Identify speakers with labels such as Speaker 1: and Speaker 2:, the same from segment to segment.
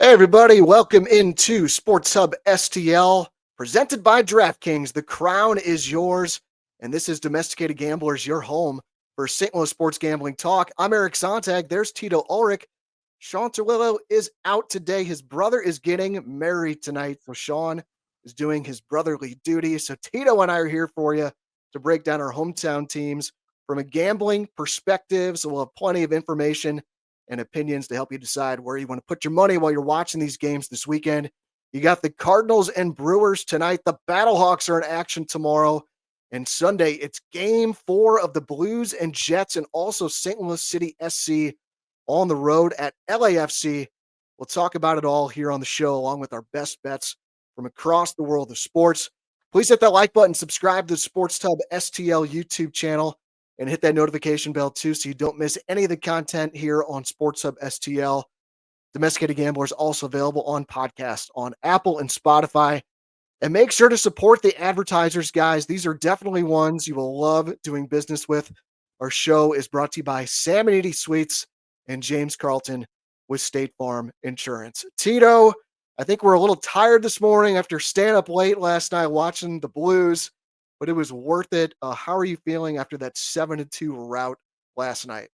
Speaker 1: Hey, everybody, welcome into Sports Hub STL, presented by DraftKings. The crown is yours, and this is Domesticated Gamblers, your home for St. Louis sports gambling talk. I'm Eric Sontag. There's Tito Ulrich. Sean Terwillo is out today. His brother is getting married tonight, so Sean is doing his brotherly duty. So Tito and I are here for you to break down our hometown teams from a gambling perspective. So we'll have plenty of information and opinions to help you decide where you want to put your money while you're watching these games this weekend. You got the Cardinals and Brewers tonight. The Battlehawks are in action tomorrow. And Sunday, it's game 4 of the Blues and Jets and also St. Louis City SC on the road at LAFC. We'll talk about it all here on the show, along with our best bets from across the world of sports. Please hit that like button, subscribe to the Sports Hub STL YouTube channel, and hit that notification bell too so you don't miss any of the content here on Sports Hub STL. Domesticated Gamblers also available on podcast on Apple and Spotify. And make sure to support the advertisers, guys. These are definitely ones you will love doing business with. Our show is brought to you by Samonides Sweets and James Carlton with State Farm Insurance. Tito, I think we're a little tired this morning after staying up late last night watching the Blues, but it was worth it. How are you feeling after that 7-2 rout last night?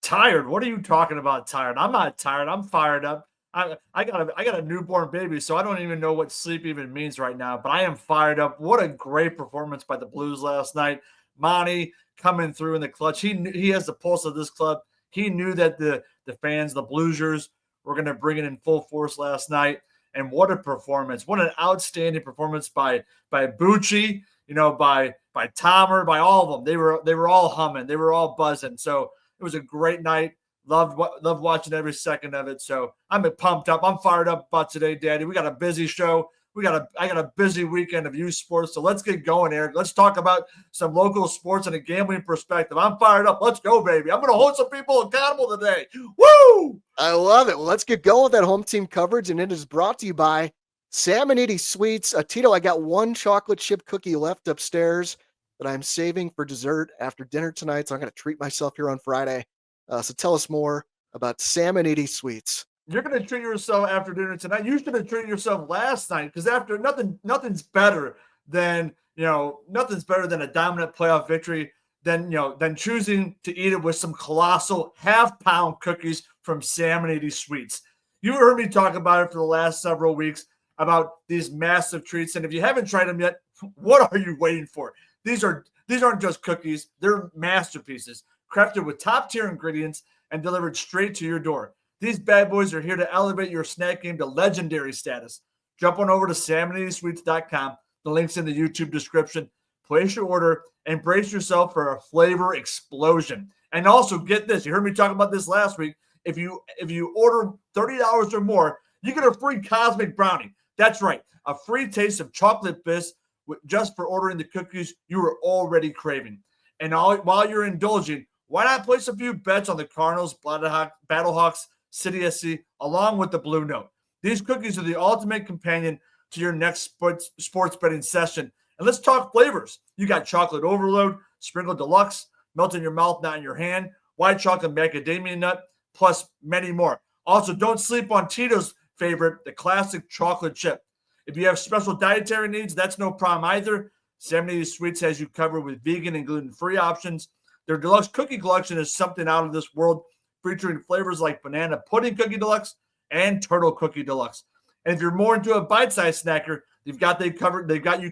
Speaker 2: Tired? What are you talking about? Tired? I'm not tired. I'm fired up. I got a newborn baby, so I don't even know what sleep even means right now. But I am fired up. What a great performance by the Blues last night. Monty coming through in the clutch. He has the pulse of this club. He knew that the fans, the Bluesers, were going to bring it in full force last night. And what a performance! What an outstanding performance by Bucci. By Tomer, by all of them. They were all humming. They were all buzzing. So it was a great night. Loved watching every second of it. So I'm pumped up. I'm fired up about today, Daddy. We got a busy show. I got a busy weekend of youth sports. So let's get going, Eric. Let's talk about some local sports and a gambling perspective. I'm fired up. Let's go, baby. I'm going to hold some people accountable today. Woo!
Speaker 1: I love it. Well, let's get going with that home team coverage, and it is brought to you by Samonides Sweets. Tito, I got one chocolate chip cookie left upstairs that I'm saving for dessert after dinner tonight, so I'm going to treat myself here on Friday. So tell us more about Samonides Sweets.
Speaker 2: You're going to treat yourself after dinner tonight. You should have treated yourself last night because after nothing's better than nothing's better than a dominant playoff victory than choosing to eat it with some colossal half-pound cookies from Samonides Sweets. You heard me talk about it for the last several weeks about these massive treats, and if you haven't tried them yet, what are you waiting for? These aren't just cookies; they're masterpieces, crafted with top-tier ingredients and delivered straight to your door. These bad boys are here to elevate your snack game to legendary status. Jump on over to SamonidesSweets.com. The link's in the YouTube description. Place your order and brace yourself for a flavor explosion. And also, get this. You heard me talk about this last week. If you order $30 or more, you get a free Cosmic Brownie. That's right. A free taste of chocolate bliss just for ordering the cookies you were already craving. And while you're indulging, why not place a few bets on the Cardinals, Battlehawks, City SC, along with the Blue Note? These cookies are the ultimate companion to your next sports betting session. And let's talk flavors. You got chocolate overload, sprinkled deluxe, melt in your mouth, not in your hand, white chocolate macadamia nut, plus many more. Also, don't sleep on Tito's favorite, the classic chocolate chip. If you have special dietary needs, that's no problem either. Samonides Sweets has you covered with vegan and gluten-free options. Their deluxe cookie collection is something out of this world, featuring flavors like banana pudding cookie deluxe and turtle cookie deluxe. And if you're more into a bite-sized snacker, they've got you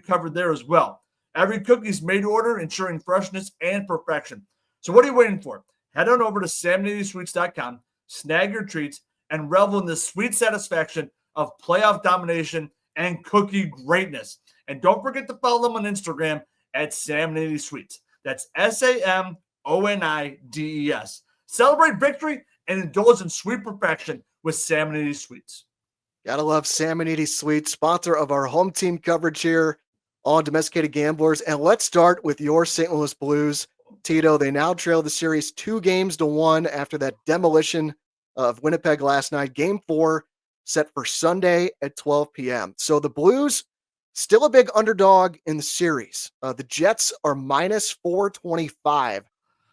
Speaker 2: covered there as well. Every cookie is made to order, ensuring freshness and perfection. So what are you waiting for? Head on over to SamonidesSweets.com, snag your treats, and revel in the sweet satisfaction of playoff domination and cookie greatness. And don't forget to follow them on Instagram at Samonides Sweets. That's SAMONIDES. Celebrate victory and indulge in sweet perfection with Samonides Sweets.
Speaker 1: Gotta love Samonides Sweets, sponsor of our home team coverage here on Domesticated Gamblers. And let's start with your St. Louis Blues. Tito, they now trail the series 2-1 after that demolition of Winnipeg last night. Game 4 set for Sunday at 12 p.m. So the Blues, still a big underdog in the series. The Jets are minus 425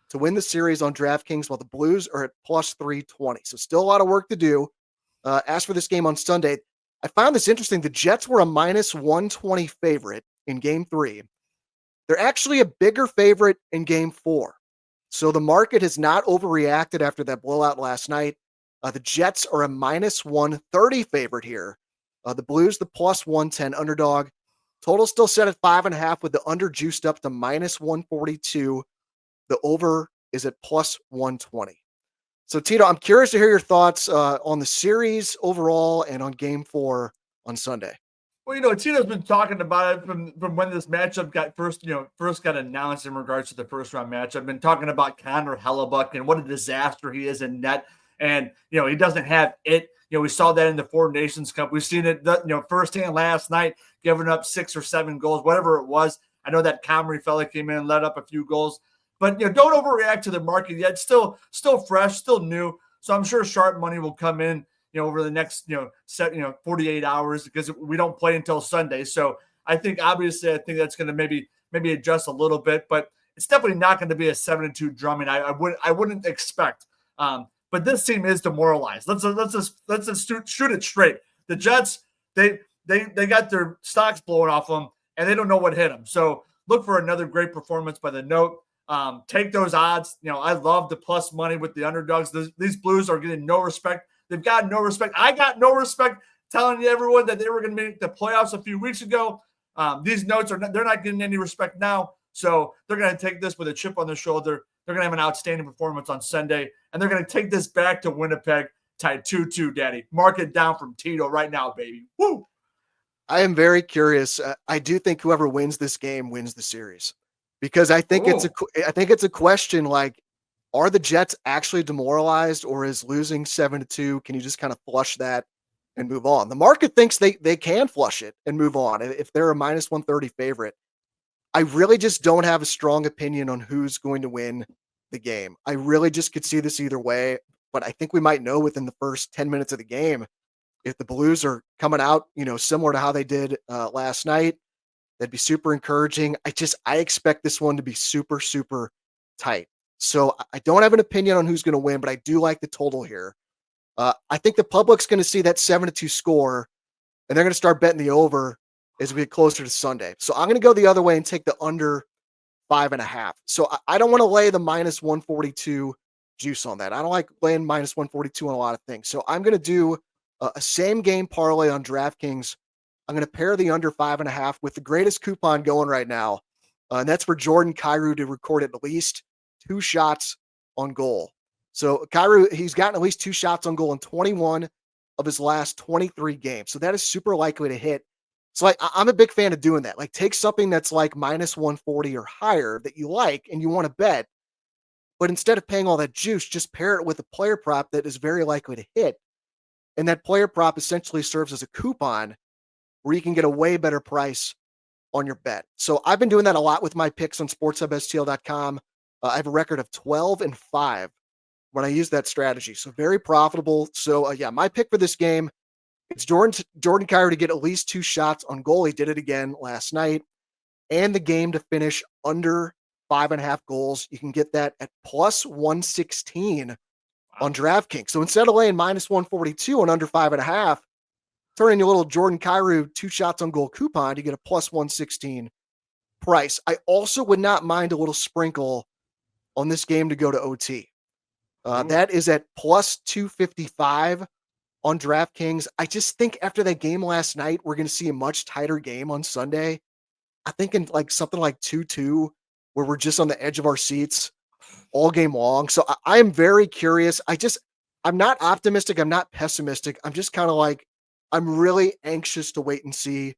Speaker 1: to win the series on DraftKings, while the Blues are at plus 320. So still a lot of work to do. As for this game on Sunday, I found this interesting. The Jets were a minus 120 favorite in game 3. They're actually a bigger favorite in game 4. So the market has not overreacted after that blowout last night. The Jets are a minus 130 favorite here. The Blues, the plus 110 underdog. Total still set at 5.5 with the under juiced up to minus 142. The over is at plus 120. So, Tito, I'm curious to hear your thoughts on the series overall and on game 4 on Sunday.
Speaker 2: Well, Tito's been talking about it from when this matchup first got announced in regards to the first round match. I've been talking about Connor Hellebuck and what a disaster he is in net. And, he doesn't have it. We saw that in the Four Nations Cup. We've seen it, firsthand last night, giving up 6 or 7 goals, whatever it was. I know that Comrie fella came in and let up a few goals. But, don't overreact to the market yet. Still fresh, still new. So I'm sure sharp money will come in, over the next, 48 hours because we don't play until Sunday. So I think that's going to maybe adjust a little bit, but it's definitely not going to be a 7-2 drumming. I wouldn't expect. But this team is demoralized. Let's just shoot it straight. The Jets, they got their stocks blown off them and they don't know what hit them. So look for another great performance by the Note. Take those odds. I love the plus money with the underdogs. These Blues are getting no respect. They've got no respect. I got no respect telling everyone that they were going to make the playoffs a few weeks ago. These Notes they're not getting any respect now. So they're going to take this with a chip on their shoulder. They're going to have an outstanding performance on Sunday, and they're going to take this back to Winnipeg, tied 2-2, Daddy. Mark it down from Tito right now, baby. Woo!
Speaker 1: I am very curious. I do think whoever wins this game wins the series because I think it's a question like, are the Jets actually demoralized, or is losing 7-2? Can you just kind of flush that and move on? The market thinks they can flush it and move on if they're a minus 130 favorite. I really just don't have a strong opinion on who's going to win the game. I really just could see this either way, but I think we might know within the first 10 minutes of the game if the Blues are coming out, similar to how they did last night. That'd be super encouraging. I expect this one to be super, super tight. So I don't have an opinion on who's going to win, but I do like the total here. I think the public's going to see that 7-2 score, and they're going to start betting the over as we get closer to Sunday. So I'm going to go the other way and take the under 5.5. So I don't want to lay the minus 142 juice on that. I don't like laying minus 142 on a lot of things. So I'm going to do a same game parlay on DraftKings. I'm going to pair the under 5.5 with the greatest coupon going right now. And that's for Jordan Kyrou to record at least 2 shots on goal. So Kyrou, he's gotten at least 2 shots on goal in 21 of his last 23 games. So that is super likely to hit. So I'm a big fan of doing that. Like, take something that's like minus 140 or higher that you like and you want to bet, but instead of paying all that juice, just pair it with a player prop that is very likely to hit. And that player prop essentially serves as a coupon where you can get a way better price on your bet. So I've been doing that a lot with my picks on sportshubstl.com. I have a record of 12-5 when I use that strategy. So very profitable. So my pick for this game, it's Jordan Kyrou to get at least 2 shots on goal. He did it again last night. And the game to finish under 5.5 goals. You can get that at plus 116 on DraftKings. So instead of laying minus 142 on under 5.5, turn in your little Jordan Kyrou 2 shots on goal coupon to get a plus 116 price. I also would not mind a little sprinkle on this game to go to OT. That is at plus 255 on DraftKings. I just think after that game last night, we're going to see a much tighter game on Sunday. I think in like something like 2-2, where we're just on the edge of our seats all game long. So I am very curious. I'm not optimistic. I'm not pessimistic. I'm just kind of like, I'm really anxious to wait and see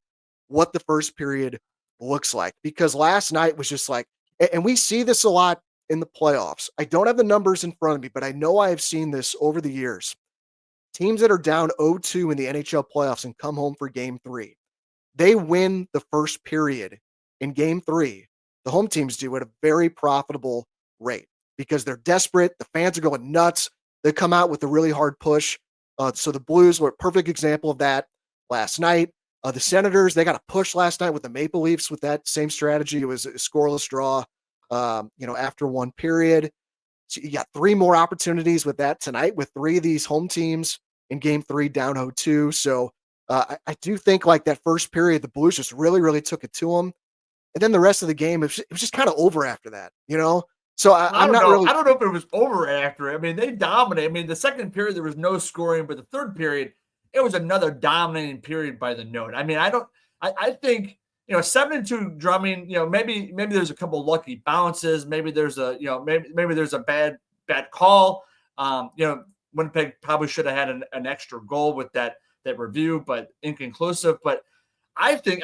Speaker 1: what the first period looks like, because last night was just like, and we see this a lot in the playoffs. I don't have the numbers in front of me, but I know I have seen this over the years. Teams that are down 0-2 in the NHL playoffs and come home for game 3, they win the first period in game 3. The home teams do at a very profitable rate because they're desperate. The fans are going nuts. They come out with a really hard push. So the Blues were a perfect example of that last night. The Senators, they got a push last night with the Maple Leafs with that same strategy. It was a scoreless draw, after one period. So you got 3 more opportunities with that tonight with 3 of these home teams in game 3 down 0-2. So I do think like that first period, the Blues just really, really took it to them. And then the rest of the game, it was just kind of over after that, So
Speaker 2: I
Speaker 1: I'm
Speaker 2: don't
Speaker 1: not
Speaker 2: know.
Speaker 1: really.
Speaker 2: I don't know if it was over after it. I mean, they dominated. I mean, the second period there was no scoring, but the third period it was another dominating period by the note. I mean, I think 7-2 drumming. Maybe there's a couple lucky bounces. Maybe there's maybe there's a bad call. Winnipeg probably should have had an extra goal with that review, but inconclusive. But I think,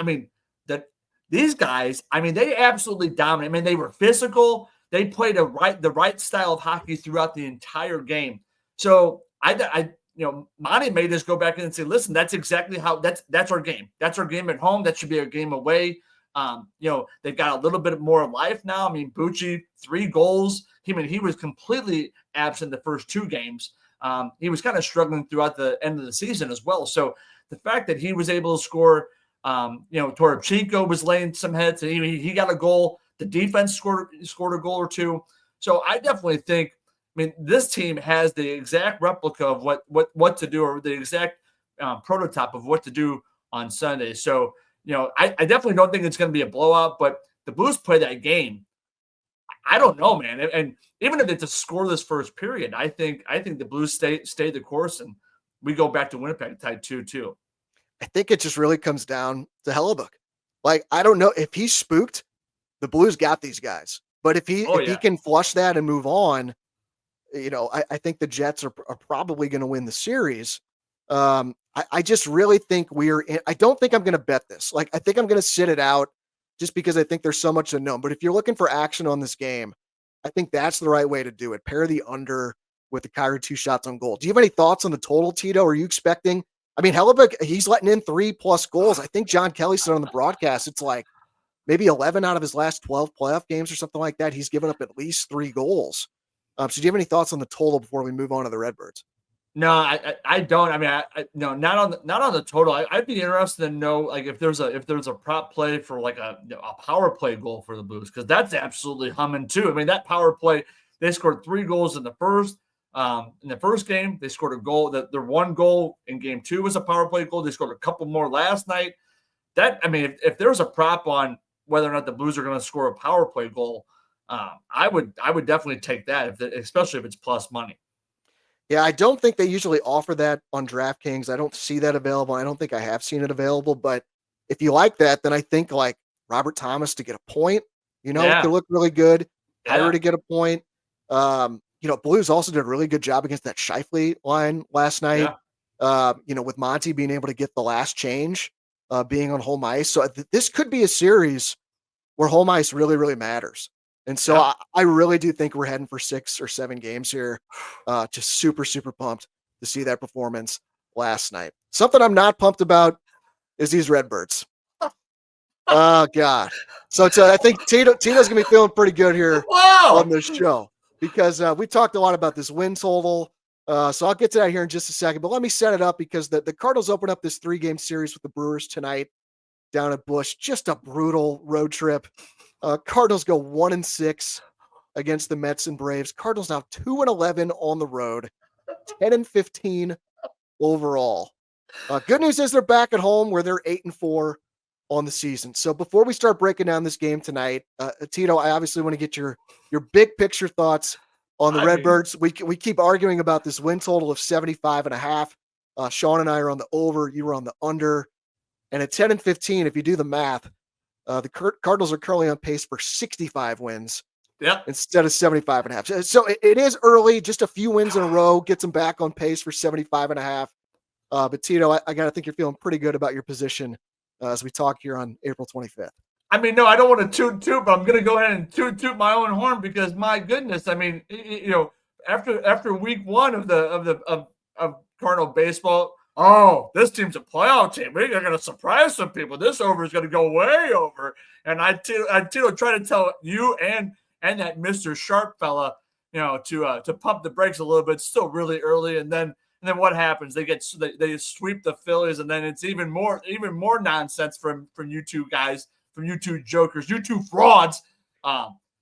Speaker 2: that these guys, they absolutely dominated. I mean, they were physical. They played the right style of hockey throughout the entire game. So Monty made us go back in and say, listen, that's exactly how that's our game. That's our game at home. That should be our game away. They've got a little bit more life now. I mean, Bucci, 3 goals. He was completely absent the first 2 games. He was kind of struggling throughout the end of the season as well. So the fact that he was able to score, Toropchenko was laying some hits, and he got a goal. The defense scored a goal or 2. So I definitely think, this team has the exact replica of what to do, or the exact prototype of what to do on Sunday. So, I definitely don't think it's going to be a blowout, but the Blues play that game. I don't know, man. And even if it's a scoreless first period, I think the Blues stay the course, and we go back to Winnipeg tied 2-2.
Speaker 1: I think it just really comes down to Hellebuck. Like, I don't know if he's spooked. The Blues got these guys, but if he can flush that and move on, I think the Jets are probably going to win the series. I just really think I don't think I'm going to bet this. Like, I think I'm going to sit it out just because I think there's so much unknown. But if you're looking for action on this game, I think that's the right way to do it. Pair the under with the Kyrie 2 shots on goal. Do you have any thoughts on the total, Tito? Are you expecting? Hellebuck, he's letting in 3+ goals. I think John Kelly said on the broadcast, it's like maybe 11 out of his last 12 playoff games or something like that. He's given up at least 3 goals. So do you have any thoughts on the total before we move on to the Redbirds?
Speaker 2: No, I don't. No, not on the total. I'd be interested to know, like, if there's a prop play for like a power play goal for the Blues, because that's absolutely humming too. That power play, they scored 3 goals in the first game. They scored a goal. Their 1 goal in game 2 was a power play goal. They scored a couple more last night. If there's a prop on whether or not the Blues are going to score a power play goal, I would definitely take that, especially if it's plus money.
Speaker 1: Yeah, I don't think they usually offer that on DraftKings. I don't see that available. I don't think I have seen it available, but if you like that, then I think like Robert Thomas to get a point, could look really good. Kyrie to get a point. Blues also did a really good job against that Scheifele line last night. With Monty being able to get the last change, being on home ice. So this could be a series where home ice really, really matters. And so I really do think we're heading for 6 or 7 games here. Just super, super pumped to see that performance last night. Something I'm not pumped about is these Redbirds. Oh, God. So I think Tito's going to be feeling pretty good here on this show because we talked a lot about this win total. So I'll get to that here in just a second. But let me set it up because the Cardinals open up this 3-game series with the Brewers tonight down at Busch. Just a brutal road trip. Cardinals go 1-6 against the Mets and Braves. Cardinals now 2-11 on the road, 10-15 overall. Good news is they're back at home where they're 8-4 on the season. So before we start breaking down this game tonight, Tito, I obviously want to get your big picture thoughts on the Redbirds. We keep arguing about this win total of 75.5. Sean and I are on the over. You were on the under. And at 10-15, if you do the math, the Cardinals are currently on pace for 65 wins instead of 75.5. So it is early, just a few wins in a row, gets them back on pace for 75.5. But Tito, I got to think you're feeling pretty good about your position as we talk here on April 25th.
Speaker 2: No, I don't want to toot, but I'm going to go ahead and toot my own horn because my goodness, after week 1 of Cardinal baseball, this team's a playoff team. We're going to surprise some people. This over is going to go way over. And I try to tell you and that Mr. Sharp fella, to pump the brakes a little bit. It's still really early, and then what happens? They sweep the Phillies, and then it's even more nonsense from you two guys, from you two jokers, you two frauds.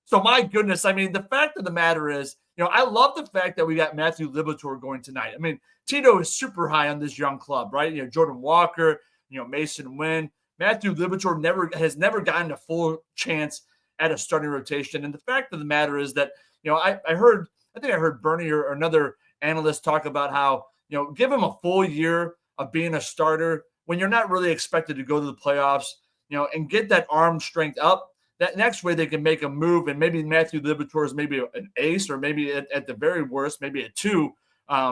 Speaker 2: So my goodness, I mean, the fact of the matter is, I love the fact that we got Matthew Liberatore going tonight. I mean, Tito is super high on this young club, right? Jordan Walker, Mason Wynn. Matthew Liberatore has never gotten a full chance at a starting rotation. And the fact of the matter is that, I think I heard Bernie or another analyst talk about how, give him a full year of being a starter when you're not really expected to go to the playoffs, and get that arm strength up. That next way they can make a move, and maybe Matthew Liberatore is maybe an ace, or maybe at the very worst, maybe a 2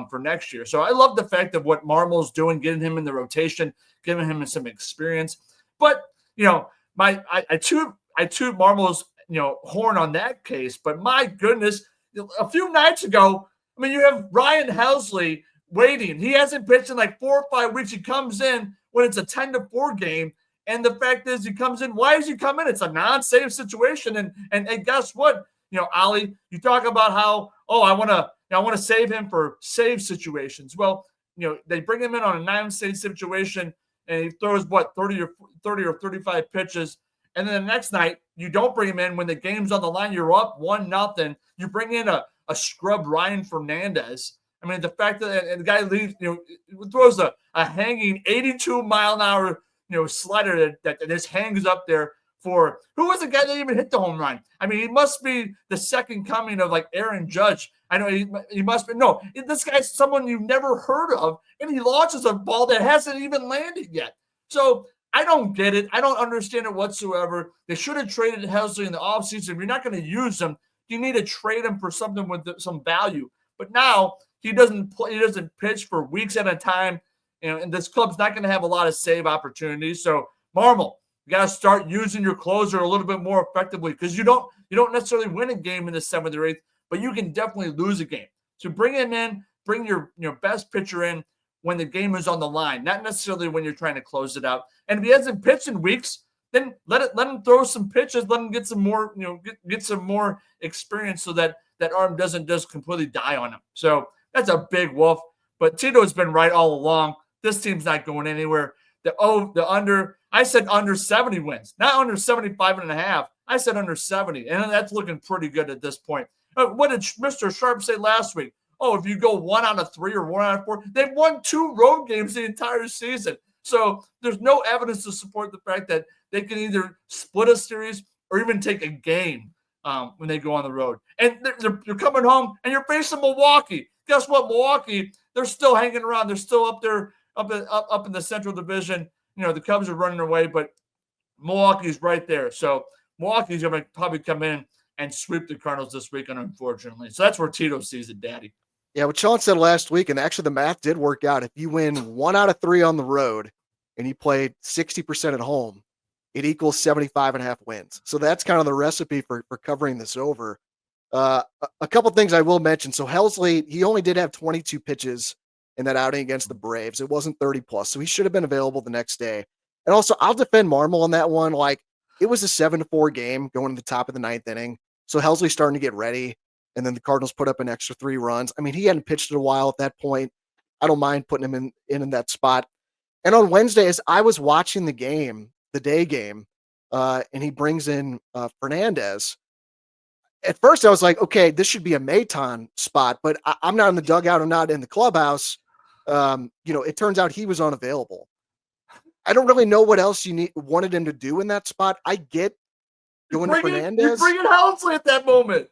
Speaker 2: for next year. So I love the fact of what Marmol's doing, getting him in the rotation, giving him some experience. But I toot Marmol's horn on that case. But my goodness, a few nights ago, I mean, you have Ryan Helsley waiting. He hasn't pitched in like 4 or 5 weeks. He comes in when it's a 10-4 game. And the fact is, he comes in. Why does he come in? It's a non-save situation. And guess what? Ali, you talk about how, I want to save him for save situations. Well, they bring him in on a non-save situation, and he throws 30 or 35 pitches. And then the next night, you don't bring him in when the game's on the line. You're up 1-0. You bring in a scrub Ryan Fernandez. I mean, the fact that the guy leaves, throws a hanging 82-mile-an-hour slider that just hangs up there for who was the guy that even hit the home run? I mean, he must be the second coming of like Aaron Judge. I know he must be. No, this guy's someone you've never heard of, and he launches a ball that hasn't even landed yet. So I don't get it. I don't understand it whatsoever. They should have traded Helsley in the offseason. If you're not going to use him, you need to trade him for something with some value. But now he doesn't play. He doesn't pitch for weeks at a time. And this club's not going to have a lot of save opportunities. So, Marmol, you got to start using your closer a little bit more effectively, because you don't necessarily win a game in the 7th or 8th, but you can definitely lose a game. So bring him in, bring your best pitcher in when the game is on the line, not necessarily when you're trying to close it out. And if he hasn't pitched in weeks, then let him throw some pitches, let him get some more, get some more experience, so that arm doesn't just completely die on him. So that's a big wolf. But Tito's been right all along. This team's not going anywhere. The under, I said under 70 wins, not under 75.5. I said under 70, and that's looking pretty good at this point. What did Mr. Sharp say last week? If you go 1 out of 3 or 1 out of 4, they've won 2 road games the entire season. So there's no evidence to support the fact that they can either split a series or even take a game when they go on the road. And they're coming home, and you're facing Milwaukee. Guess what? Milwaukee, they're still hanging around. They're still up there. Up in the Central Division. The Cubs are running away, but Milwaukee's right there. So Milwaukee's going to probably come in and sweep the Cardinals this weekend, unfortunately. So that's where Tito sees it, Daddy.
Speaker 1: Yeah, what Sean said last week, and actually the math did work out. If you win 1 out of 3 on the road and you play 60% at home, it equals 75.5 wins. So that's kind of the recipe for covering this over. A couple things I will mention. So Helsley, he only did have 22 pitches in that outing against the Braves. It wasn't 30 plus, so he should have been available the next day. And also, I'll defend Marmol on that one. Like, it was a 7-4 game going to the top of the 9th inning. So Helsley's starting to get ready, and then the Cardinals put up an extra 3 runs. I mean, he hadn't pitched in a while at that point. I don't mind putting him in that spot. And on Wednesday, as I was watching the game, the day game, and he brings in Fernandez, at first I was like, okay, this should be a Maton spot, but I'm not in the dugout. I'm not in the clubhouse. It turns out he was unavailable. I don't really know what else you wanted him to do in that spot. I get going to Fernandez.
Speaker 2: You're bringing Helsley at that moment.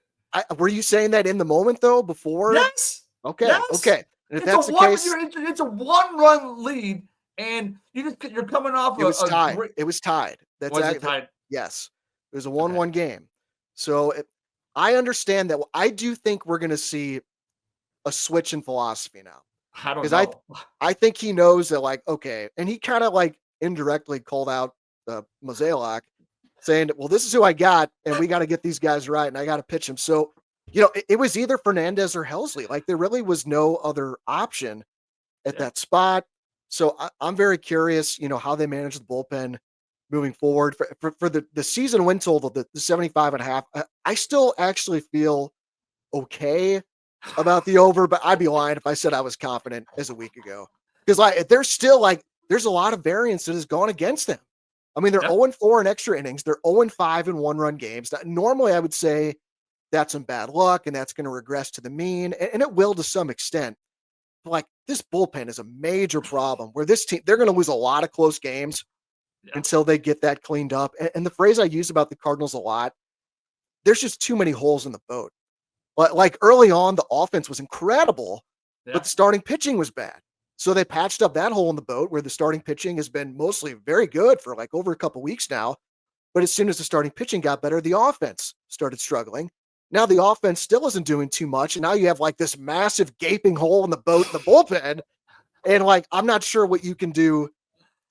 Speaker 1: Were you saying that in the moment though, before?
Speaker 2: Yes.
Speaker 1: Okay.
Speaker 2: Yes.
Speaker 1: Okay. And if that's the case,
Speaker 2: it's a 1-run lead, and you're coming off.
Speaker 1: It was tied. It was tied.
Speaker 2: It tied?
Speaker 1: Yes. It was a 1-1 game. So I understand that. I do think we're going to see a switch in philosophy now.
Speaker 2: I don't know.
Speaker 1: I think he knows that, like, okay, and he kind of like indirectly called out Mozeliak, saying, well, this is who I got, and we got to get these guys right, and I got to pitch them. So, it was either Fernandez or Helsley. Like, there really was no other option at that spot. So I'm very curious, how they manage the bullpen moving forward for the season win total, the 75.5. I still actually feel okay about the over, but I'd be lying if I said I was confident as a week ago, because there's still there's a lot of variance that has gone against them. I mean, they're 0-4 in extra innings. They're 0-5 in one-run games. Normally, I would say that's some bad luck, and that's going to regress to the mean, and it will to some extent. But like this bullpen is a major problem where this team, they're going to lose a lot of close games until they get that cleaned up. And the phrase I use about the Cardinals a lot, there's just too many holes in the boat. But like early on, the offense was incredible, but the starting pitching was bad. So they patched up that hole in the boat where the starting pitching has been mostly very good for like over a couple weeks now. But as soon as the starting pitching got better, the offense started struggling. Now the offense still isn't doing too much. And now you have like this massive gaping hole in the boat in the bullpen. And like, I'm not sure what you can do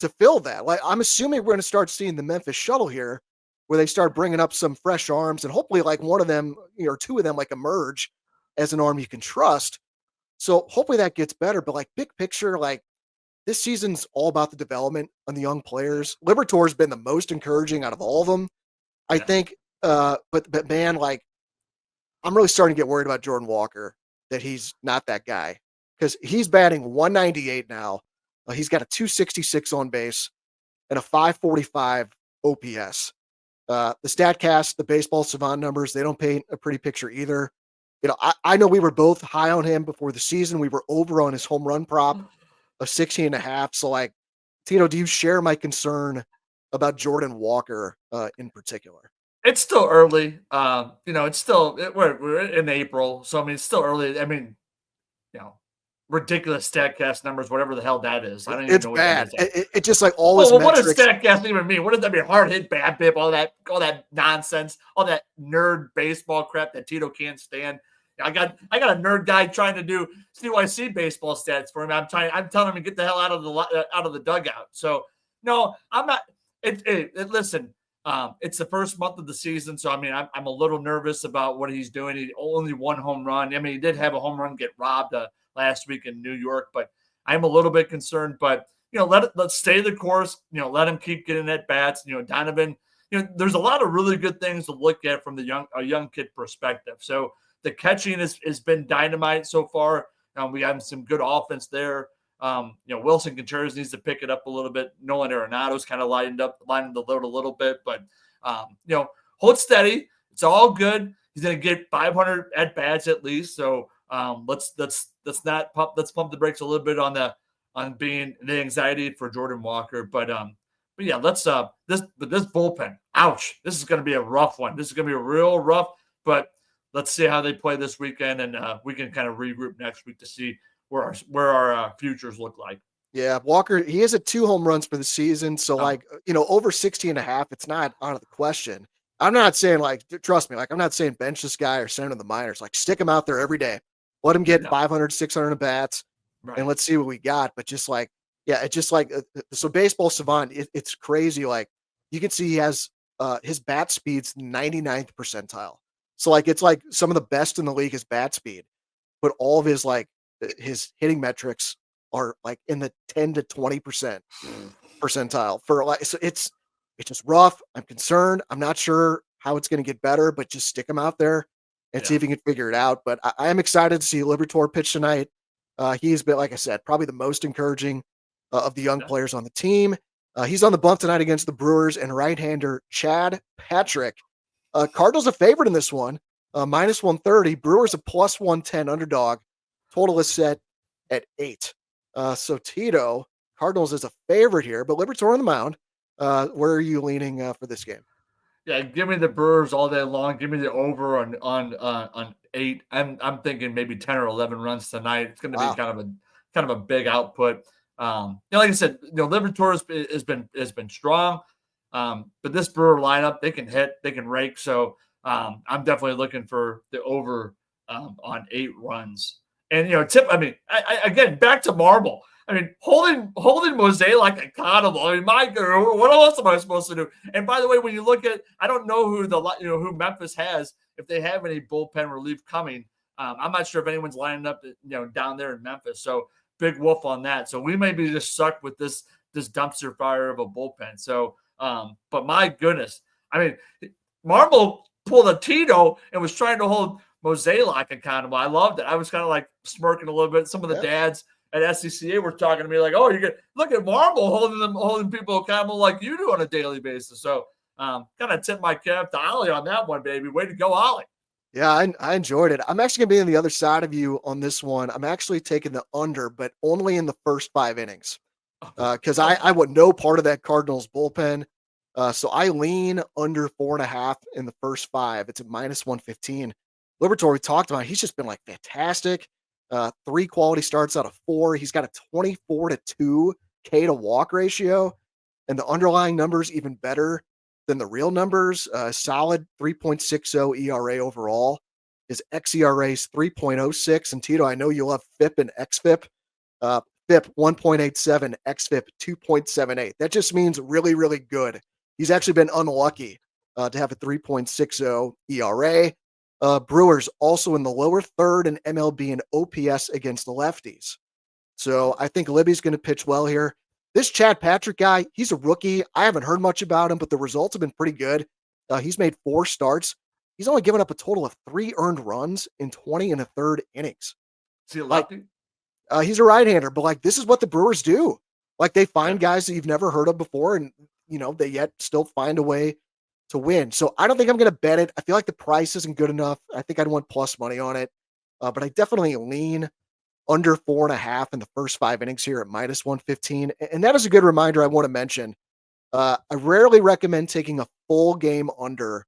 Speaker 1: to fill that. Like, I'm assuming we're going to start seeing the Memphis shuttle here where they start bringing up some fresh arms and hopefully like one of them or two of them like emerge as an arm you can trust. So hopefully that gets better. But like big picture, like this season's all about the development on the young players. Libertor's been the most encouraging out of all of them, I think. But man, like I'm really starting to get worried about Jordan Walker, that he's not that guy because he's batting 198 now. He's got a 266 on base and a 545 OPS. The StatCast, the baseball savant numbers, they don't paint a pretty picture either. You know, I know we were both high on him before the season. We were over on his home run prop of 16.5. So like, Tito, do you share my concern about Jordan Walker in particular?
Speaker 2: It's still early. It's still we're in April, so I mean, it's still early. I mean, ridiculous StatCast numbers, whatever the hell that is. I don't even know what
Speaker 1: bad.
Speaker 2: that is.
Speaker 1: It just like all his
Speaker 2: what
Speaker 1: metrics.
Speaker 2: does StatCast even mean? What does that mean? Hard hit, bad bip, all that nonsense, all that nerd baseball crap that Tito can't stand. I got a nerd guy trying to do CYC baseball stats for him. I'm telling him to get the hell out of the dugout. So no, I'm not. Listen. It's the first month of the season, so I mean, I'm a little nervous about what he's doing. He only one home run. I mean, he did have a home run get robbed last week in New York, but I'm a little bit concerned. But let's stay the course. Let him keep getting at bats. Donovan. There's a lot of really good things to look at from a young kid perspective. So the catching has been dynamite so far. We have some good offense there. Wilson Contreras needs to pick it up a little bit. Nolan Arenado's kind of lining the load a little bit, but hold steady. It's all good. He's going to get 500 at bats at least. So let's pump the brakes a little bit on being the anxiety for Jordan Walker. But yeah, let's this bullpen. Ouch! This is going to be a rough one. This is going to be a real rough. But let's see how they play this weekend, and we can kind of regroup next week to see where our futures look like.
Speaker 1: Yeah, Walker, he is at 2 home runs for the season. So over 60.5, it's not out of the question. I'm not saying trust me, I'm not saying bench this guy or send him to the minors. Like stick him out there every day. Let him get 500, 600 at bats and let's see what we got. But just so baseball savant, it's crazy. Like you can see he has his bat speed's 99th percentile. So it's like some of the best in the league is bat speed, but all of his hitting metrics are like in the 10 to 20% percentile so it's just rough. I'm concerned. I'm not sure how it's going to get better, but just stick him out there and see if he can figure it out. But I am excited to see Libertor pitch tonight. He's been, like I said, probably the most encouraging of the young players on the team. He's on the bump tonight against the Brewers and right-hander Chad Patrick. Cardinals a favorite in this one, minus 130. Brewers a plus 110 underdog. Total is set at 8. So Tito, Cardinals is a favorite here, but Libertor on the mound. Where are you leaning for this game?
Speaker 2: Yeah, give me the Brewers all day long. Give me the over on 8. I'm thinking maybe 10 or 11 runs tonight. It's going to be kind of a big output. Like I said, Libertor has been strong, but this Brewer lineup, they can hit, they can rake. So I'm definitely looking for the over on 8 runs. And again, back to Marble. I mean, holding Mosaic accountable. I mean, my God, what else am I supposed to do? And by the way, when you look at, I don't know who Memphis has, if they have any bullpen relief coming. I'm not sure if anyone's lining up, down there in Memphis. So big wolf on that. So we may be just stuck with this dumpster fire of a bullpen. So, but my goodness, I mean, Marble pulled a Tito and was trying to hold Mosaic accountable. I loved it. I was kind of like smirking a little bit. Some of the dads, at SCCA were talking to me like, "Oh, you get look at Marble holding people accountable like you do on a daily basis." So, kind of tip my cap to Ollie on that one, baby. Way to go, Ollie.
Speaker 1: Yeah, I enjoyed it. I'm actually gonna be on the other side of you on this one. I'm actually taking the under, but only in the first 5 innings. Because I want no part of that Cardinals bullpen. So I lean under 4.5 in the first five. It's at -115. Liberatore, we talked about, he's just been like fantastic. 3 quality starts out of 4. He's got a 24-2 K to walk ratio, and the underlying numbers even better than the real numbers. Solid 3.60 ERA overall. His xERA is 3.06. And Tito, I know you love FIP and XFIP. FIP 1.87, XFIP 2.78. That just means really, really good. He's actually been unlucky to have a 3.60 ERA. Brewers also in the lower third in MLB and OPS against the lefties. So I think Libby's going to pitch well here. This Chad Patrick guy, he's a rookie. I haven't heard much about him, but the results have been pretty good. He's made 4 starts. He's only given up a total of 3 earned runs in 20 and a third innings.
Speaker 2: Is he a lefty?
Speaker 1: He's a right-hander, but like this is what the Brewers do. Like they find guys that you've never heard of before, and they yet still find a way to win. So I don't think I'm going to bet it. I feel like the price isn't good enough. I think I'd want plus money on it, but I definitely lean under 4.5 in the first 5 innings here at -115. And that is a good reminder I want to mention. I rarely recommend taking a full game under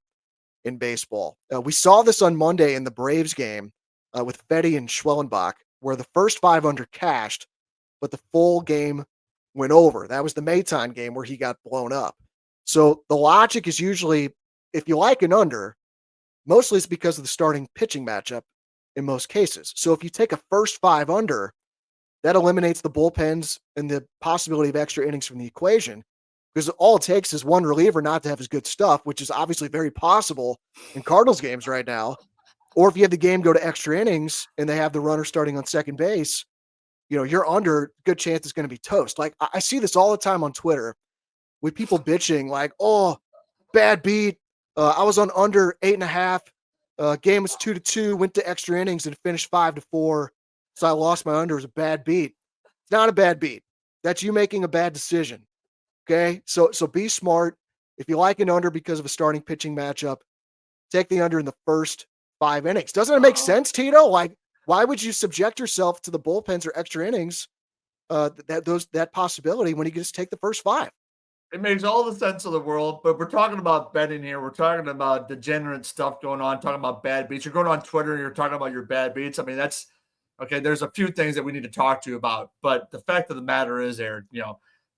Speaker 1: in baseball. We saw this on Monday in the Braves game with Fetty and Schwellenbach, where the first 5 under cashed, but the full game went over. That was the Maton game where he got blown up. So the logic is usually, if you like an under, mostly it's because of the starting pitching matchup in most cases. So if you take a first 5 under, that eliminates the bullpens and the possibility of extra innings from the equation, because all it takes is one reliever not to have his good stuff, which is obviously very possible in Cardinals games right now. Or if you have the game go to extra innings and they have the runner starting on second base, you're under, good chance it's going to be toast. Like I see this all the time on Twitter with people bitching like, "Oh, bad beat. I was on under 8.5. Game was 2-2, went to extra innings and finished 5-4. So I lost my under. It was a bad beat." It's not a bad beat. That's you making a bad decision. Okay. So be smart. If you like an under because of a starting pitching matchup, take the under in the first 5 innings. Doesn't it make sense, Tito? Like, why would you subject yourself to the bullpens or extra innings? That possibility when you can just take the first 5.
Speaker 2: It makes all the sense of the world, but we're talking about betting here. We're talking about degenerate stuff going on, talking about bad beats. You're going on Twitter and you're talking about your bad beats. I mean, that's okay. There's a few things that we need to talk to you about, but the fact of the matter is, Eric,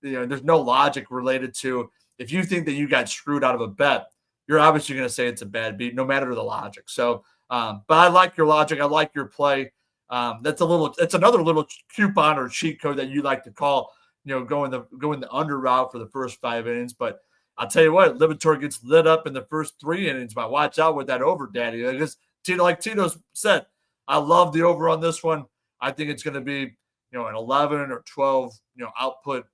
Speaker 2: there's no logic related to if you think that you got screwed out of a bet, you're obviously going to say it's a bad beat, no matter the logic. So, but I like your logic. I like your play. It's another little coupon or cheat code that you like to call, going the under route for the first 5 innings. But I'll tell you what, Liberatore gets lit up in the first 3 innings. But watch out with that over, Daddy. Because like Tito said, I love the over on this one. I think it's going to be, an 11 or 12, output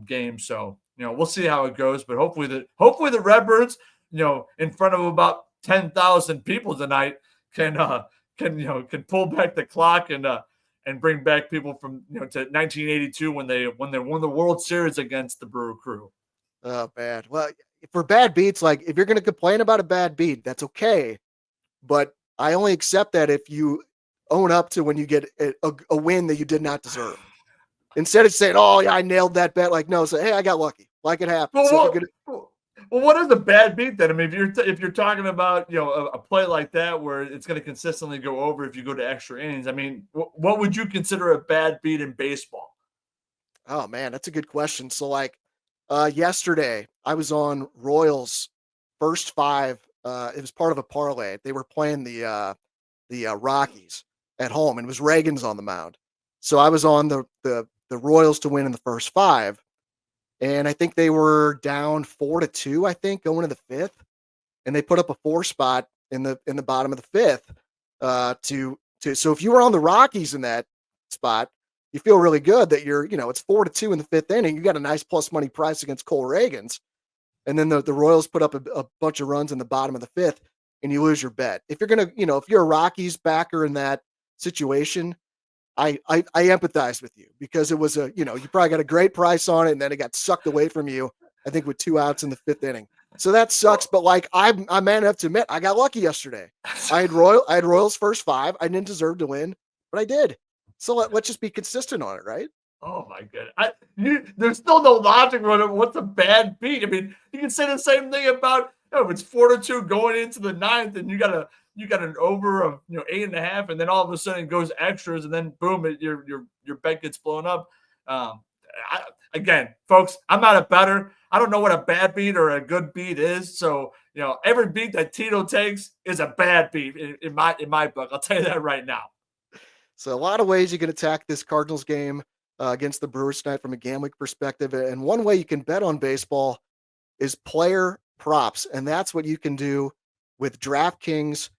Speaker 2: game. So, we'll see how it goes. But hopefully the Redbirds, in front of about 10,000 people tonight can pull back the clock and bring back people from to 1982 when they won the World Series against the Brewer Crew.
Speaker 1: Oh, bad. Well, for bad beats, like if you're going to complain about a bad beat, that's okay. But I only accept that if you own up to when you get a win that you did not deserve. Instead of saying, "Oh yeah, I nailed that bet," like no, say, "Hey, I got lucky." Like it happened.
Speaker 2: Well, what is a bad beat then? I mean, if you're talking about a play like that where it's going to consistently go over if you go to extra innings, I mean, what would you consider a bad beat in baseball?
Speaker 1: Oh man, that's a good question. So like yesterday, I was on Royals first 5. It was part of a parlay. They were playing the Rockies at home, and it was Reagan's on the mound. So I was on the Royals to win in the first 5. And I think they were down 4-2, I think, going into the 5th. And they put up a 4 spot in the bottom of the 5th. So if you were on the Rockies in that spot, you feel really good that it's 4-2 in the 5th inning. You got a nice plus money price against Cole Reagans. And then the Royals put up a bunch of runs in the bottom of the 5th, and you lose your bet. If you're if you're a Rockies backer in that situation, I empathize with you because it was you probably got a great price on it and then it got sucked away from you, I think with 2 outs in the 5th inning. So that sucks. But like I'm man enough to admit I got lucky yesterday. I had Royals first 5. I didn't deserve to win, but I did. So let's just be consistent on it, right?
Speaker 2: Oh my goodness. There's still no logic on it. What's a bad beat? I mean, you can say the same thing about if it's 4-2 going into the 9th and you got an over of 8.5, and then all of a sudden it goes extras, and then boom, your bet gets blown up. Again, folks, I'm not a bettor. I don't know what a bad beat or a good beat is. So every beat that Tito takes is a bad beat in my book. I'll tell you that right now.
Speaker 1: So a lot of ways you can attack this Cardinals game against the Brewers tonight from a gambling perspective. And one way you can bet on baseball is player props. And that's what you can do with DraftKings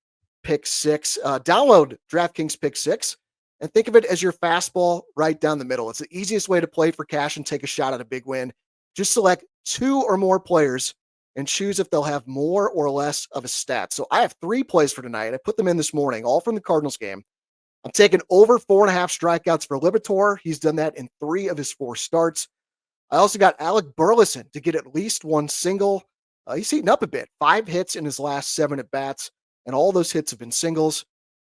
Speaker 1: Pick 6. Download DraftKings Pick 6 and think of it as your fastball right down the middle. It's the easiest way to play for cash and take a shot at a big win. Just select 2 or more players and choose if they'll have more or less of a stat. So I have 3 plays for tonight. I put them in this morning, all from the Cardinals game. I'm taking over 4.5 strikeouts for Liberatore. He's done that in 3 of his 4 starts. I also got Alec Burleson to get at least 1 single. He's heating up a bit. 5 hits in his last 7 at-bats, and all those hits have been singles.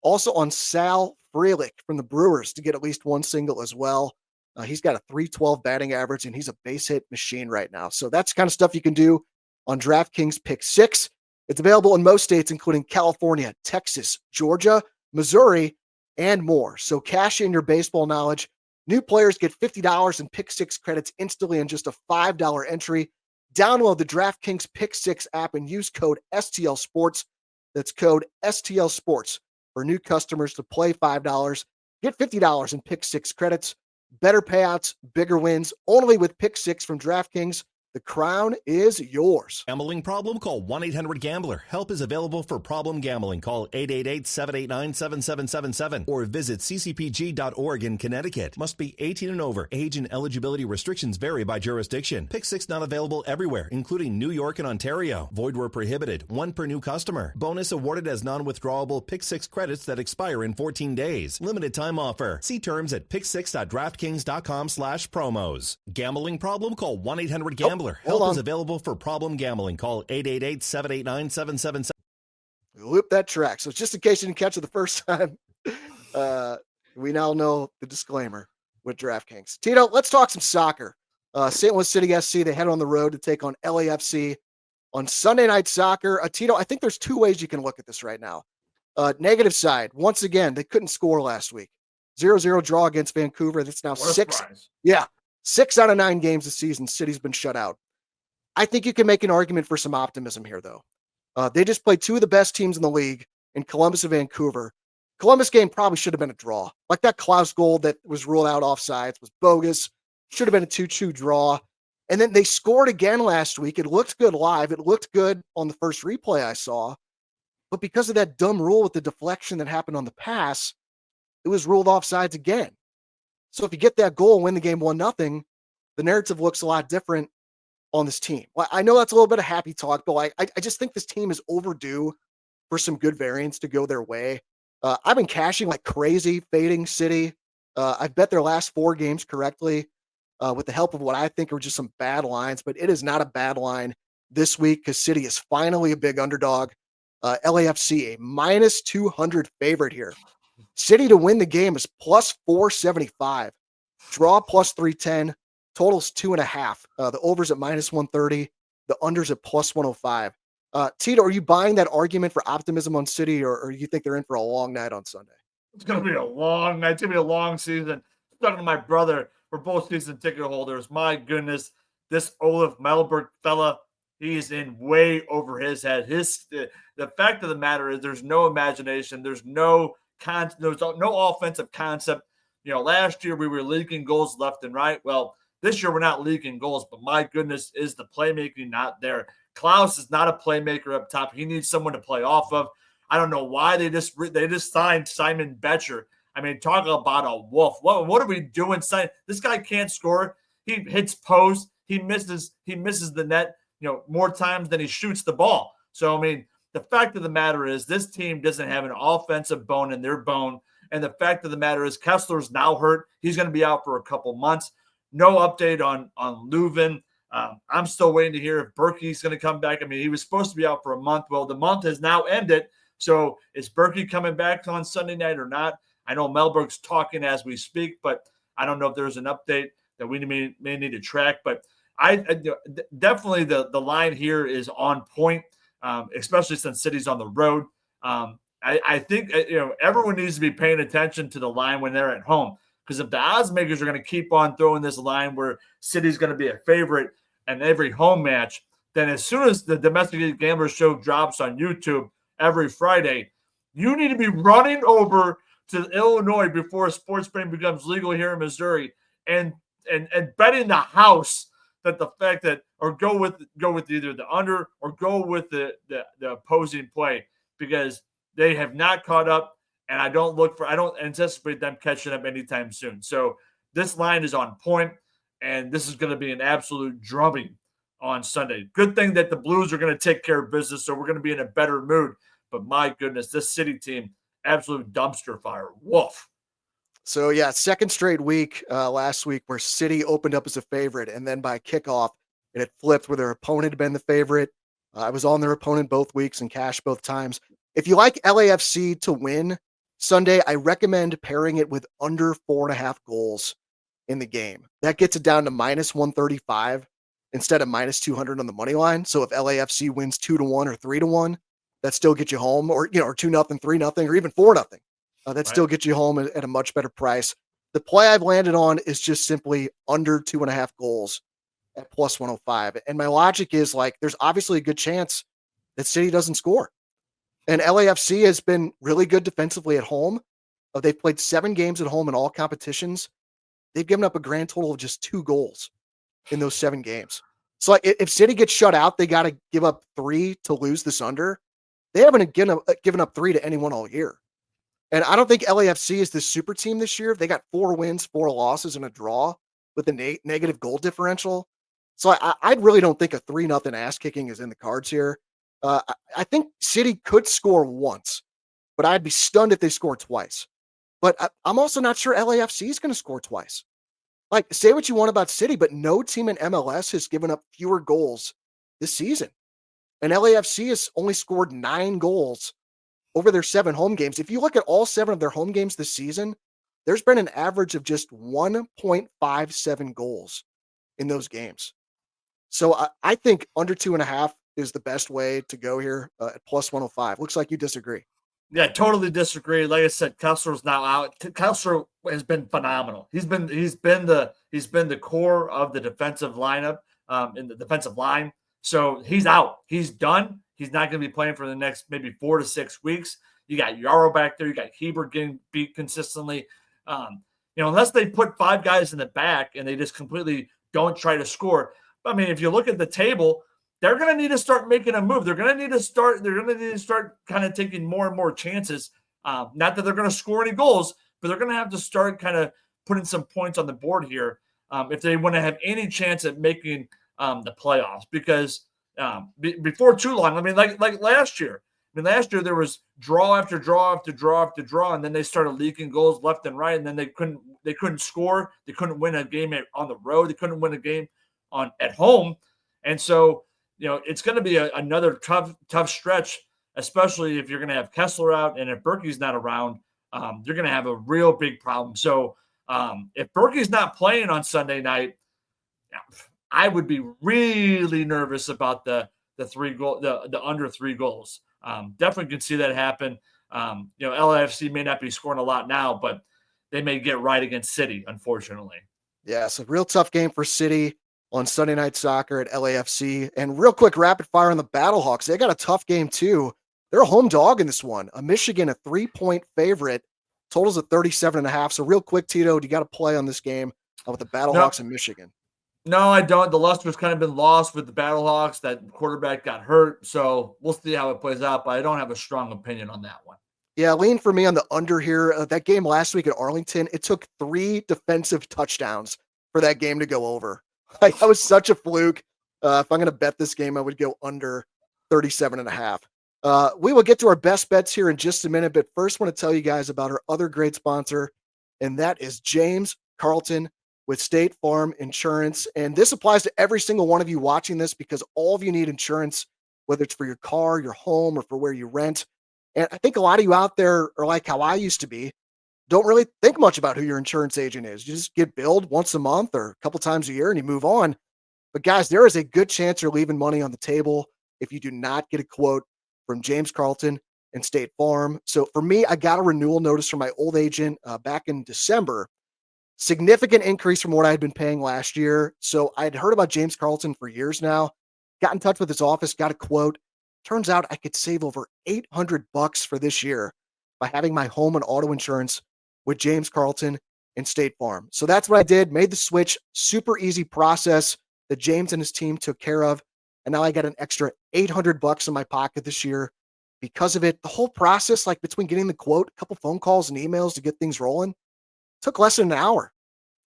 Speaker 1: Also on Sal Frelick from the Brewers to get at least 1 single as well. He's got a .312 batting average, and he's a base hit machine right now. So that's the kind of stuff you can do on DraftKings Pick 6. It's available in most states, including California, Texas, Georgia, Missouri, and more. So cash in your baseball knowledge. New players get $50 in Pick 6 credits instantly in just a $5 entry. Download the DraftKings Pick 6 app and use code STL Sports. That's code STL Sports for new customers to play $5. Get $50 in Pick 6 credits. Better payouts, bigger wins. Only with Pick 6 from DraftKings. The crown is yours.
Speaker 3: Gambling problem? Call 1-800-GAMBLER. Help is available for problem gambling. Call 888-789-7777 or visit ccpg.org in Connecticut. Must be 18 and over. Age and eligibility restrictions vary by jurisdiction. Pick 6 not available everywhere, including New York and Ontario. Void where prohibited. 1 per new customer. Bonus awarded as non-withdrawable Pick 6 credits that expire in 14 days. Limited time offer. See terms at pick6.draftkings.com/promos. Gambling problem? Call 1-800-GAMBLER. Help is available for problem gambling. Call 888-789-7777.
Speaker 1: Loop that track. So just in case you didn't catch it the first time, we now know the disclaimer with DraftKings. Tito, let's talk some soccer. St. Louis City SC, they head on the road to take on LAFC on Sunday Night Soccer. Tito, I think there's 2 ways you can look at this right now. Negative side, once again, they couldn't score last week. 0-0 draw against Vancouver. That's now 6.
Speaker 2: Prize.
Speaker 1: Yeah. 6 out of 9 games this season, City's been shut out. I think you can make an argument for some optimism here, though. They just played 2 of the best teams in the league in Columbus and Vancouver. Columbus game probably should have been a draw. Like that Klaus goal that was ruled out offsides was bogus. Should have been a 2-2 draw. And then they scored again last week. It looked good live. It looked good on the first replay I saw. But because of that dumb rule with the deflection that happened on the pass, it was ruled offsides again. So if you get that goal and win the game 1-0, the narrative looks a lot different on this team. Well, I know that's a little bit of happy talk, but I just think this team is overdue for some good variance to go their way. I've been cashing like crazy, fading City. I've bet their last 4 games correctly with the help of what I think are just some bad lines, but it is not a bad line this week because City is finally a big underdog. LAFC, a -200 favorite here. City to win the game is +475. Draw +310. Totals 2.5. The overs at -130. The unders at +105. Tito, are you buying that argument for optimism on City, or you think they're in for a long night on Sunday?
Speaker 2: It's going to be a long night. It's going to be a long season. Talking to my brother, we're both season ticket holders. My goodness, this Olaf Melberg fella, he's in way over his head. The fact of the matter is there's no imagination. There's no offensive concept. Last year we were leaking goals left and right. Well, this year we're not leaking goals, but my goodness, is the playmaking not there? Klaus is not a playmaker up top. He needs someone to play off of. I don't know why they just signed Simon Betcher. I mean, talk about a wolf. What are we doing? This guy can't score. He hits post. He misses the net, more times than he shoots the ball. So, I mean, the fact of the matter is this team doesn't have an offensive bone in their bone. And the fact of the matter is Kessler's now hurt. He's going to be out for a couple months. No update on Leuven. I'm still waiting to hear if Berkey's going to come back. I mean, he was supposed to be out for a month. Well, the month has now ended. So is Berkey coming back on Sunday night or not? I know Melberg's talking as we speak, but I don't know if there's an update that we may need to track. But I definitely the line here is on point, especially since City's on the road. I think everyone needs to be paying attention to the line when they're at home, because if the odds makers are going to keep on throwing this line where City's going to be a favorite in every home match, then as soon as the Domesticated Gamblers show drops on YouTube every Friday, you need to be running over to Illinois before sports betting becomes legal here in Missouri and betting the house that the fact that, or go with either the under or go with the opposing play, because they have not caught up, and I don't anticipate them catching up anytime soon. So this line is on point, and this is going to be an absolute drubbing on Sunday. Good thing that the Blues are going to take care of business, so we're going to be in a better mood. But my goodness, this City team, absolute dumpster fire. Woof.
Speaker 1: So yeah, second straight week last week where City opened up as a favorite, and then by kickoff it had flipped where their opponent had been the favorite. I was on their opponent both weeks and cashed both times. If you like LAFC to win Sunday, I recommend pairing it with under 4.5 goals in the game. That gets it down to minus 135 instead of minus 200 on the money line. So if LAFC wins 2-1 or 3-1, that still gets you home, or 2-0, 3-0, or even 4-0. That still gets you home at a much better price. The play I've landed on is just simply under 2.5 goals at plus 105. And my logic is there's obviously a good chance that City doesn't score. And LAFC has been really good defensively at home. They've played 7 games at home in all competitions. They've given up a grand total of just 2 goals in those 7 games. So if City gets shut out, they got to give up 3 to lose this under. They haven't given up 3 to anyone all year. And I don't think LAFC is the super team this year. They got 4 wins, 4 losses, and a draw with a negative goal differential. So I really don't think a 3-0 ass kicking is in the cards here. I think City could score once, but I'd be stunned if they score twice. But I'm also not sure LAFC is going to score twice. Say what you want about City, but no team in MLS has given up fewer goals this season. And LAFC has only scored 9 goals over their 7 home games. If you look at all 7 of their home games this season, there's been an average of just 1.57 goals in those games. So I think under 2.5 is the best way to go here at plus 105. Looks like you disagree.
Speaker 2: Yeah, totally disagree. Like I said, Kessler's now out. Kessler has been phenomenal. He's been the core of the defensive lineup in the defensive line. So he's out. He's done. He's not going to be playing for the next maybe 4 to 6 weeks. You got Yarrow back there. You got Heber getting beat consistently. Unless they put 5 guys in the back and they just completely don't try to score. I mean, if you look at the table, they're going to need to start making a move. They're going to need to start kind of taking more and more chances. Not that they're going to score any goals, but they're going to have to start kind of putting some points on the board here if they want to have any chance at making the playoffs. Because before too long, I mean, like last year. I mean, last year there was draw after draw after draw after draw, and then they started leaking goals left and right, and then they couldn't score. They couldn't win a game on the road. They couldn't win a game at home, and so. It's going to be another tough stretch, especially if you're going to have Kessler out, and if Berkey's not around, you're going to have a real big problem. So if Berkey's not playing on Sunday night, I would be really nervous about the under 3 goals. Definitely can see that happen. LAFC may not be scoring a lot now, but they may get right against City, unfortunately.
Speaker 1: Yeah, so real tough game for City on Sunday Night Soccer at LAFC. And real quick, rapid fire on the Battlehawks. They got a tough game too. They're a home dog in this one. Michigan, a 3-point favorite. Totals at 37.5. So real quick, Tito, do you got to play on this game with the Battlehawks in Michigan?
Speaker 2: No, I don't. The luster's kind of been lost with the Battlehawks. That quarterback got hurt. So we'll see how it plays out, but I don't have a strong opinion on that one.
Speaker 1: Yeah, lean for me on the under here. That game last week at Arlington, it took 3 defensive touchdowns for that game to go over. That was such a fluke. If I'm going to bet this game, I would go under 37.5. We will get to our best bets here in just a minute, but first want to tell you guys about our other great sponsor, and that is James Carlton with State Farm Insurance. And this applies to every single one of you watching this because all of you need insurance, whether it's for your car, your home, or for where you rent. And I think a lot of you out there are like how I used to be, don't really think much about who your insurance agent is. You just get billed once a month or a couple times a year and you move on. But guys, there is a good chance you're leaving money on the table if you do not get a quote from James Carlton and State Farm. So for me, I got a renewal notice from my old agent back in December. Significant increase from what I had been paying last year. So I'd heard about James Carlton for years now, got in touch with his office, got a quote. Turns out I could save over $800 for this year by having my home and auto insurance with James Carlton and State Farm. So that's what I did, made the switch, super easy process that James and his team took care of. And now I got an extra $800 in my pocket this year because of it. The whole process, like between getting the quote, a couple phone calls and emails to get things rolling, took less than an hour.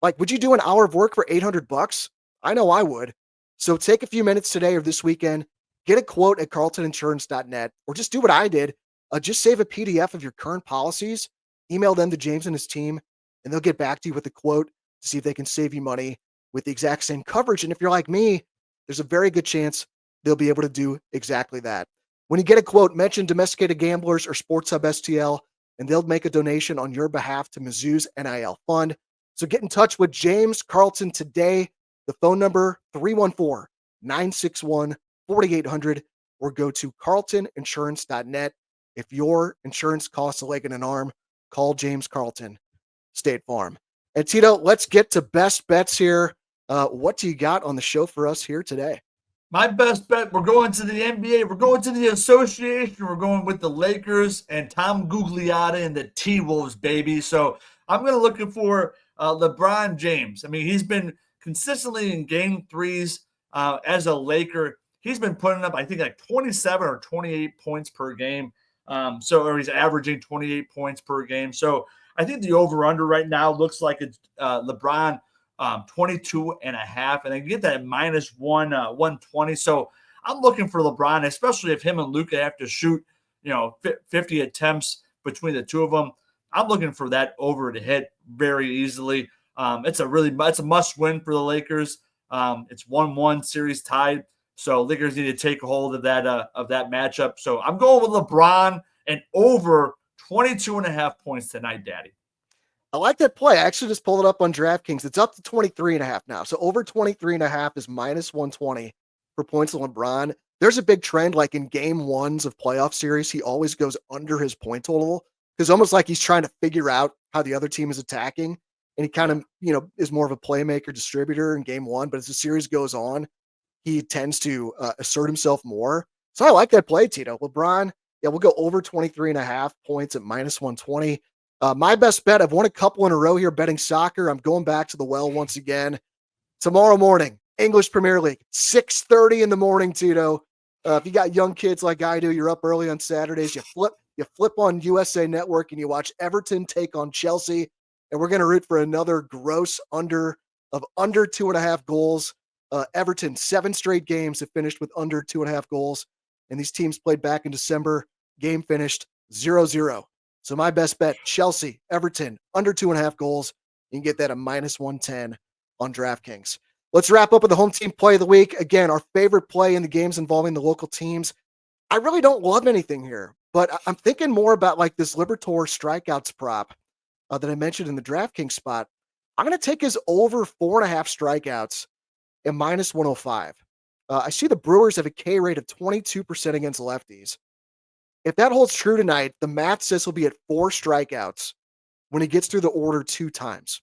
Speaker 1: Like, would you do an hour of work for $800? I know I would. So take a few minutes today or this weekend, get a quote at carltoninsurance.net, or just do what I did. Just save a PDF of your current policies, email them to James and his team, and they'll get back to you with a quote to see if they can save you money with the exact same coverage. And if you're like me, there's a very good chance they'll be able to do exactly that. When you get a quote, mention Domesticated Gamblers or Sports Hub STL, and they'll make a donation on your behalf to Mizzou's NIL fund. So get in touch with James Carlton today. The phone number, 314-961-4800, or go to carltoninsurance.net. If your insurance costs a leg and an arm, call James Carlton, State Farm. And Tito, let's get to best bets here. What do you got on the show for us here today?
Speaker 2: My best bet, we're going to the NBA. We're going to the association. We're going with the Lakers and Tom Gugliotta and the T-Wolves, baby. So I'm going to look for LeBron James. I mean, he's been consistently in game threes as a Laker. He's been putting up, I think, like 27 or 28 points per game. Or he's averaging 28 points per game. So I think the over-under right now looks like it's LeBron 22 and a half, and I get that at minus 120. So I'm looking for LeBron, especially if him and Luka have to shoot, 50 attempts between the two of them. I'm looking for that over to hit very easily. It's a must win for the Lakers. It's 1-1 series tied. So Lakers need to take a hold of that matchup. So I'm going with LeBron and over 22 and a half points tonight, Daddy.
Speaker 1: I like that play. I actually just pulled it up on DraftKings. It's up to 23 and a half now. So over 23 and a half is minus 120 for points on LeBron. There's a big trend, like in game ones of playoff series, he always goes under his point total because almost like he's trying to figure out how the other team is attacking. And he kind of, is more of a playmaker distributor in game one. But as the series goes on, he tends to assert himself more. So I like that play, Tito. LeBron, we'll go over 23 and a half points at minus 120. My best bet, I've won a couple in a row here betting soccer. I'm going back to the well once again. Tomorrow morning, English Premier League, 6:30 in the morning, Tito. If you got young kids like I do, you're up early on Saturdays. You flip on USA Network and you watch Everton take on Chelsea. And we're going to root for another gross under 2.5 goals. Everton, 7 straight games have finished with under 2.5 goals. And these teams played back in December. Game finished 0-0. So my best bet, Chelsea, Everton, under 2.5 goals. You can get that at minus 110 on DraftKings. Let's wrap up with the home team play of the week. Again, our favorite play in the games involving the local teams. I really don't love anything here, but I'm thinking more about like this Libertor strikeouts prop that I mentioned in the DraftKings spot. I'm going to take his over 4.5 strikeouts at minus 105. I see the Brewers have a K rate of 22% against lefties. If that holds true tonight, the math says he'll be at 4 strikeouts when he gets through the order 2 times.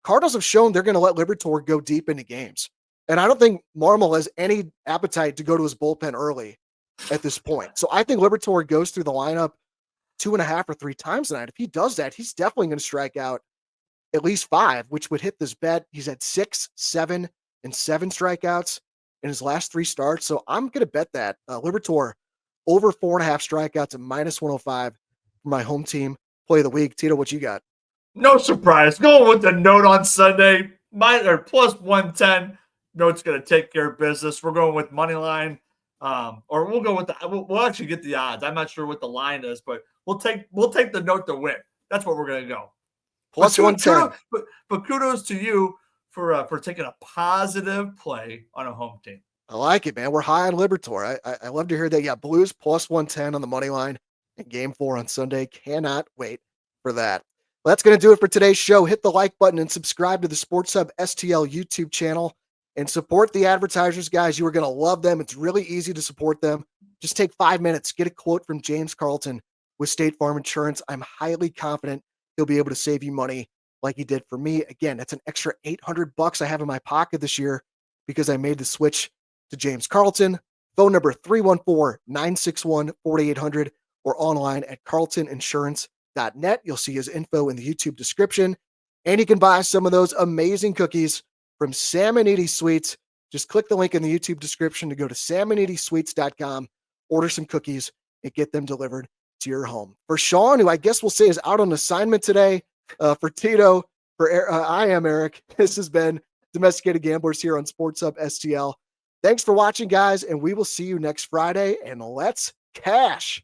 Speaker 1: Cardinals have shown they're going to let Libertor go deep into games. And I don't think Marmol has any appetite to go to his bullpen early at this point. So I think Libertor goes through the lineup 2.5 or 3 times tonight. If he does that, he's definitely going to strike out at least 5, which would hit this bet. He's had 6, 7, and 7 strikeouts in his last 3 starts. So I'm going to bet that Libertor over 4.5 strikeouts at minus 105 for my home team play of the week. Tito, what you got?
Speaker 2: No surprise. Going with the note on Sunday, plus 110. Note's going to take care of business. We're going with money line Or we'll go with we'll actually get the odds. I'm not sure what the line is, but we'll take the note to win. That's what we're gonna go.
Speaker 1: Plus 110.
Speaker 2: But kudos to you for taking a positive play on a home team.
Speaker 1: I like it, man. We're high on Libertor. I love to hear that. Yeah, Blues plus 110 on the money line in Game 4 on Sunday. Cannot wait for that. Well, that's going to do it for today's show. Hit the like button and subscribe to the Sports Hub STL YouTube channel and support the advertisers, guys. You are going to love them. It's really easy to support them. Just take 5 minutes. Get a quote from James Carlton with State Farm Insurance. I'm highly confident he'll be able to save you money like he did for me. Again, that's an extra $800 I have in my pocket this year because I made the switch to James Carlton. Phone number 314-961-4800 or online at carltoninsurance.net. You'll see his info in the YouTube description. And you can buy some of those amazing cookies from Samonides Sweets. Just click the link in the YouTube description to go to samonidesweets.com, order some cookies, and get them delivered to your home. For Sean, who I guess we'll say is out on assignment today, for Tito, I am Eric. This has been Domesticated Gamblers here on Sports Hub STL. Thanks for watching, guys, and we will see you next Friday, and let's cash.